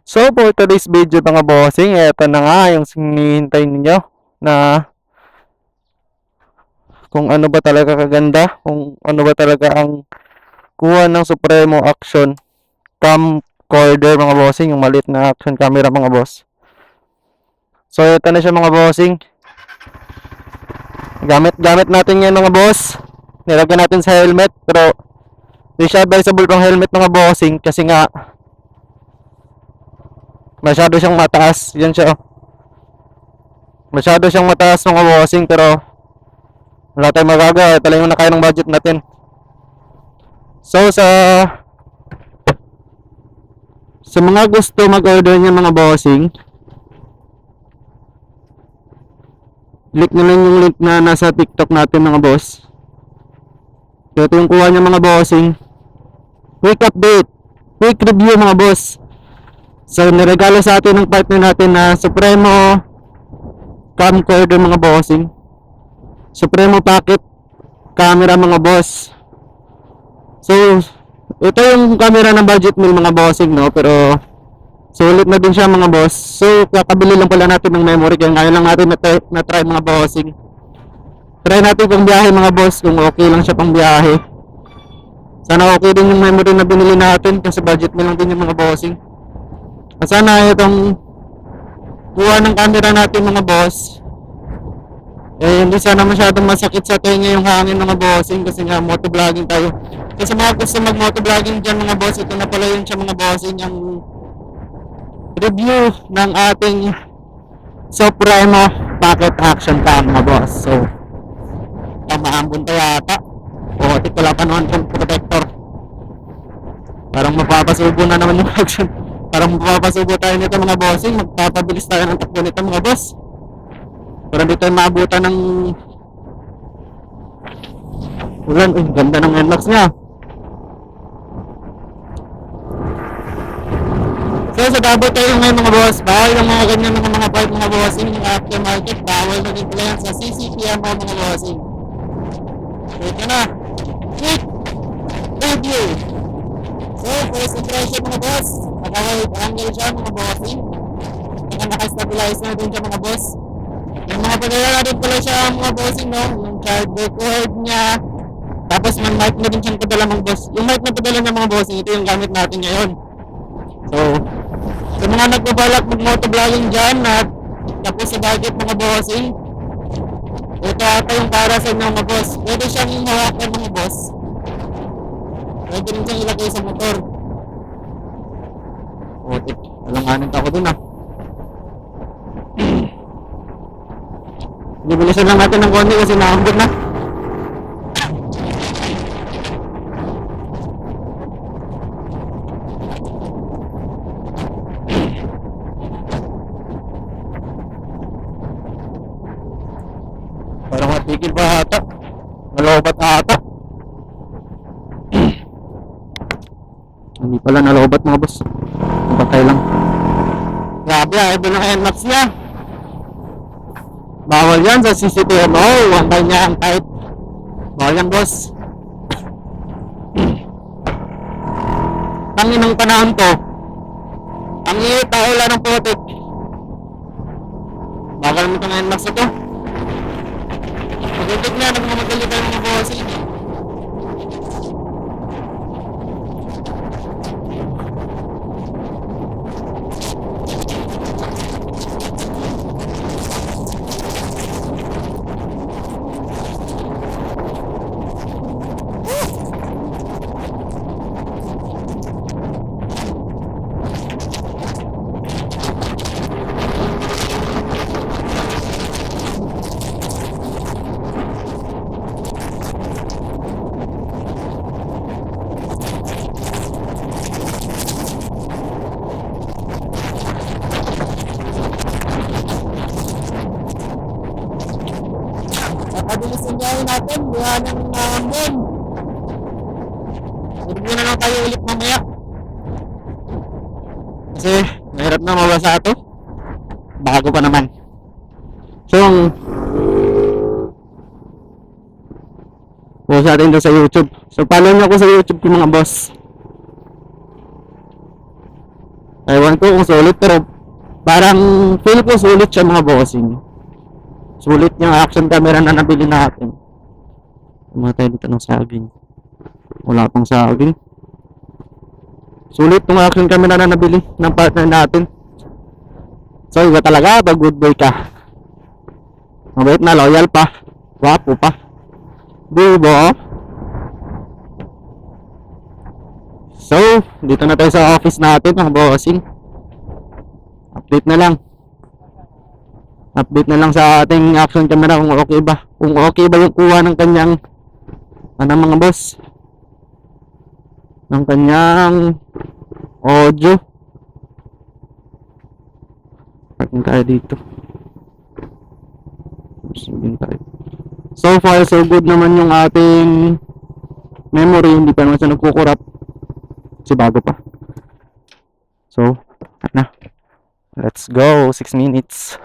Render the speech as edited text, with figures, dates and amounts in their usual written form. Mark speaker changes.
Speaker 1: So for today's video mga bossing, eto na nga yung hinihintay ninyo na kung ano ba talaga kaganda, kung ano ba talaga ang kuha ng Supremo Action Camcorder mga bossing, yung maliit na action camera mga boss. So eto na siya mga bossing. Gamit natin yan mga boss. Nilagyan natin sa helmet pero hindi siya advisable pang helmet mga bossing kasi nga masyado siyang mataas. Yan siya oh. Masyado siyang mataas mga bossing pero wala tayong magagawa. Ito lang yung nakaya ng budget natin. So sa mga gusto mag-order niya mga bossing, click na lang yung link na nasa TikTok natin mga boss. So ito yung kuha niya mga bossing. Quick update, quick review mga boss. So niregalo sa atin ng partner natin na Supremo Camcorder mga bossing, Supremo Pocket Camera mga boss. So ito yung camera ng budget meal mga bossing no, pero sulit na din siya mga boss. So kakabili lang pala natin ng memory kaya ngayon lang natin na try mga bossing. Try natin pang biyahe mga boss kung okay lang siya pang biyahe. Sana okay din yung memory na binili natin kasi budget meal lang din yung mga bossing. Sana itong kuha ng camera natin mga boss hindi sana masyadong masakit sa tenga yung hangin mga bossing kasi nga motovlogging tayo. Kasi mga gusto mag motovlogging dyan mga boss, ito na pala yun siya mga bossing, yung review ng ating Supremo Pocket Action Cam mga boss. So maambon tayo yata o atik wala pa naman itong protector, parang mapapasubo na naman yung action. Parang mapapasubo tayo nito mga bossing, magpapabilis tayo ng takbo nito mga boss para dito tayo maabutan ng ulan. Ganda ng NMAX nya. So sa Davao tayo ngayon mga boss, bawal yung mga ganyan mga part mga bossing, mga aftermarket, bawal na din pala yan sa CCPMO mga bossing. So ito na, quick review. So first impression mga boss, naka-wide angle siya mga bossing, naka-stabilize na din siya mga boss. Yung mga padala din pala siya mga bossing no, yung charger cord nya, tapos may mic na din siyang padala mga boss. Yung mic na padala niya mga bossing, ito yung gamit natin ngayon. So sa mga nagbabalak mag motovlogging dyan at tapos sa budget mga bossing, ito ata yung para sa inyo mga boss. Pwede siyang hawakan mga boss, pwede rin siyang ilagay sa motor. Otik, alanganin ako dun ah. Bibilisan lang natin ng konti kasi naambot na. Parang matigil pa ata, nalobat ata. Hindi pala nalobat mga boss, patay lang. Grabe ah, ito na NMAX niya. Bawal yan sa CCTMO, ang kanya ang type. Bawal yan boss. Tangin ng panahon to, ang iit na ulan ng putik. Bawal mo itong NMAX ito. Magutik na, nagmamadali tayo mga bossing. Pabilisin gawin natin, buha ng ambon. Review na lang tayo ulit mamaya kasi mahirap na mabasa ito, bago pa naman. So post natin ito sa YouTube. So follow nyo ako sa YouTube ko mga boss. Ewan ko kung sulit, pero parang feel ko sulit siya mga bossing. Sulit yung action camera na nabili natin. Tumatay dito ng saging. Wala pang saging. Sulit yung action camera na nabili ng partner natin. So, iba talaga pag good boy ka. Mabait na, loyal pa. Wapo pa. Diba? So, dito na tayo sa office natin mga bossing. Update na lang. Update na lang sa ating action camera kung okay ba. Kung okay ba yung kuha ng kanyang mga boss. Ng kanyang audio. Parking tayo dito. Sabihin tayo. So far so good naman yung ating memory. Hindi pa naman siya nagkukurap. Kasi bago pa. So, na. Let's go. 6 minutes.